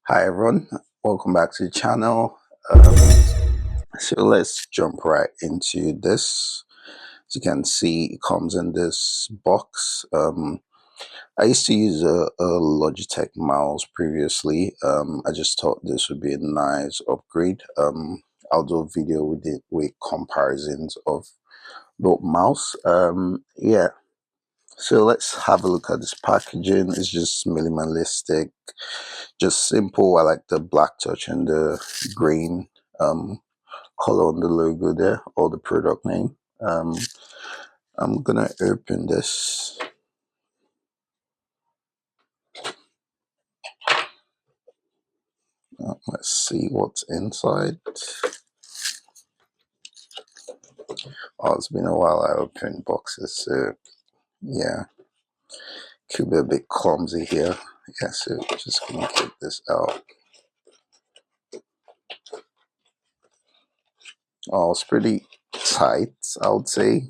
Hi everyone, welcome back to the channel. So let's jump right into this. As you can see, it comes in this box. I used to use a Logitech mouse previously. I just thought this would be a nice upgrade. I'll do a video with it with comparisons of both mouse. Yeah. So let's have a look at this packaging. It's just minimalistic, just simple. I like the black touch and the green color on the logo there, or the product name. I'm gonna open this. Let's see what's inside. Oh, it's been a while I opened boxes, so yeah, could be a bit clumsy here. Yeah, so just gonna get this out. Oh, it's pretty tight, I would say.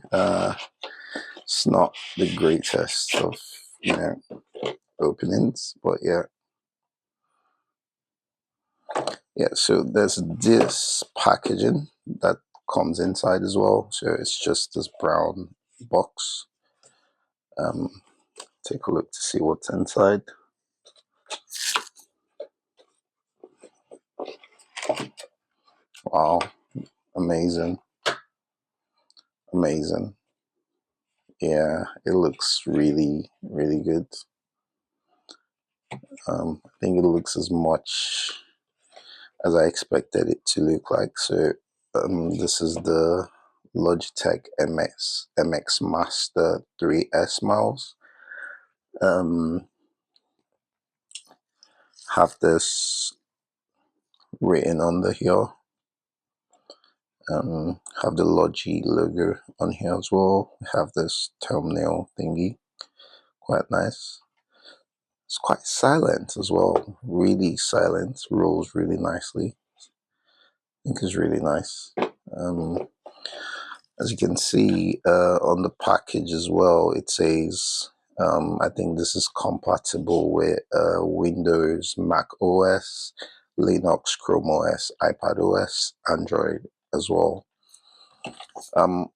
It's not the greatest of, openings, but yeah. Yeah, so there's this packaging that comes inside as well. So it's just this brown box. Take a look to see what's inside. Wow, amazing. Amazing. Yeah, it looks really, really good. I think it looks as much as I expected it to look like. So this is the Logitech MX Master 3S mouse. Have this written under here. Have the Logi logo on here as well. We have this thumbnail thingy, quite nice. It's quite silent as well, really silent, rolls really nicely. I think it's really nice. As you can see on the package as well, it says, I think this is compatible with Windows, Mac OS, Linux, Chrome OS, iPad OS, Android as well. The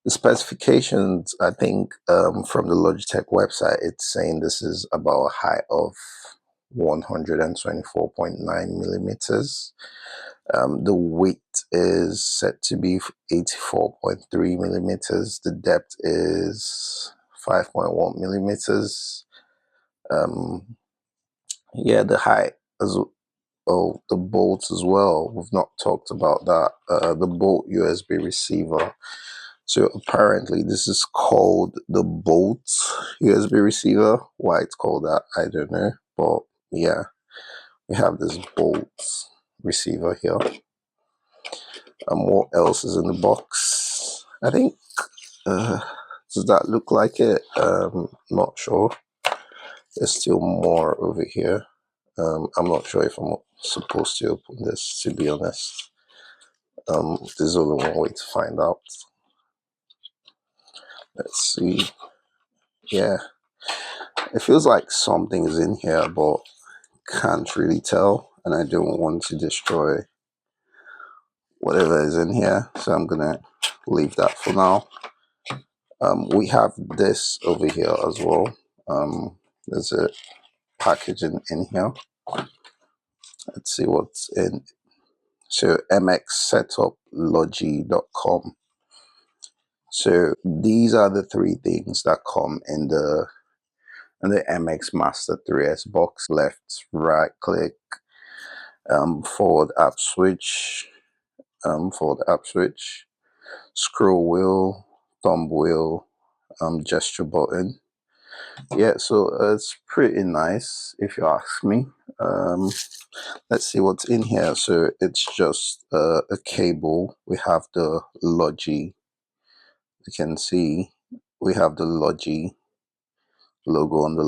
specifications, I think, from the Logitech website, it's saying this is about a height of 124.9 millimeters. The weight is set to be 84.3 millimeters. The depth is 5.1 millimeters. Yeah, the height as oh, the bolts as well. We've not talked about that. The bolt USB receiver. So apparently this is called the bolt USB receiver. Why it's called that, I don't know. But yeah, we have this bolt receiver here. What else is in the box? I think, does that look like it? Not sure. There's still more over here. I'm not sure if I'm supposed to open this, to be honest. There's only one way to find out. Let's see. Yeah, it feels like something is in here, but can't really tell, and I don't want to destroy whatever is in here, so I'm gonna leave that for now. We have this over here as well. There's a packaging in here. Let's see what's in. So mxsetuplogi.com. So these are the three things that come in the MX Master 3S box. Left, right click, forward app switch, scroll wheel, thumb wheel, gesture button. Yeah, so it's pretty nice if you ask me. Let's see what's in here. So it's just a cable. We have the Logi. You can see we have the Logi logo on the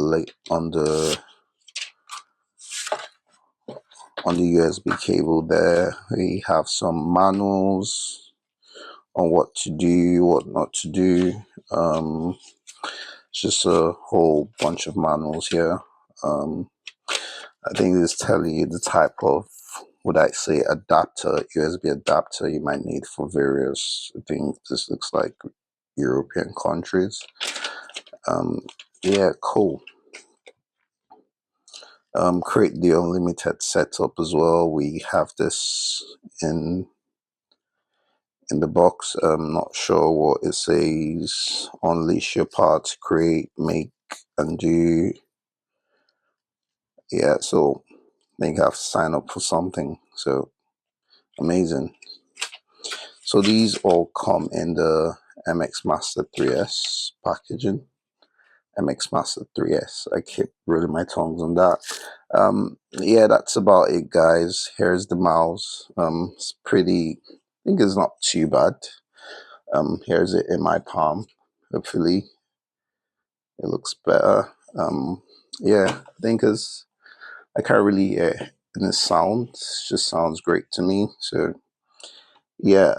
USB cable there. We have some manuals on what to do, what not to do. It's just a whole bunch of manuals here. I think it's telling you the type of, would I say, adapter, USB adapter you might need for various, I think this looks like European countries. Yeah, cool. Create the unlimited setup as well. We have this in the box. I'm not sure what it says. Unleash your power to create, make, and do. Yeah, so I think I have to sign up for something. So amazing. So these all come in the MX Master 3S packaging. MX Master 3S. I keep rolling my tongues on that. Yeah, that's about it, guys. Here's the mouse. It's pretty. I think it's not too bad. Here's it in my palm. Hopefully, it looks better. Yeah, I think I can't really in the sound. It just sounds great to me. So yeah,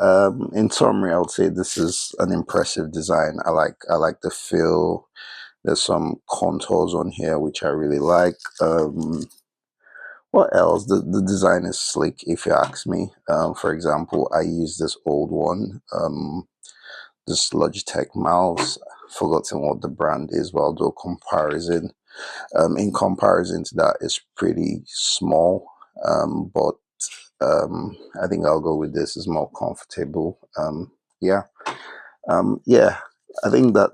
in summary, I would say this is an impressive design. I like the feel. There's some contours on here which I really like. What else? The design is slick, if you ask me. For example, I use this old one, this Logitech mouse. Forgotten what the brand is, but I'll do a comparison. In comparison to that, it's pretty small, but I think I'll go with this. It's more comfortable. Yeah. Yeah, I think that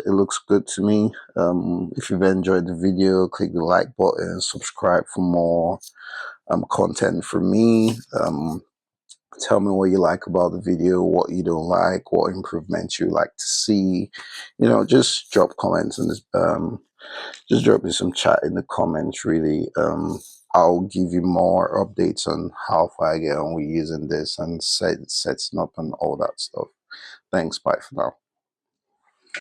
it looks good to me. If you've enjoyed the video, click the like button, subscribe for more content from me. Tell me what you like about the video, what you don't like, what improvements you like to see. Just drop comments and just drop me some chat in the comments. Really, I'll give you more updates on how far I get on with using this and setting up and all that stuff. Thanks. Bye for now.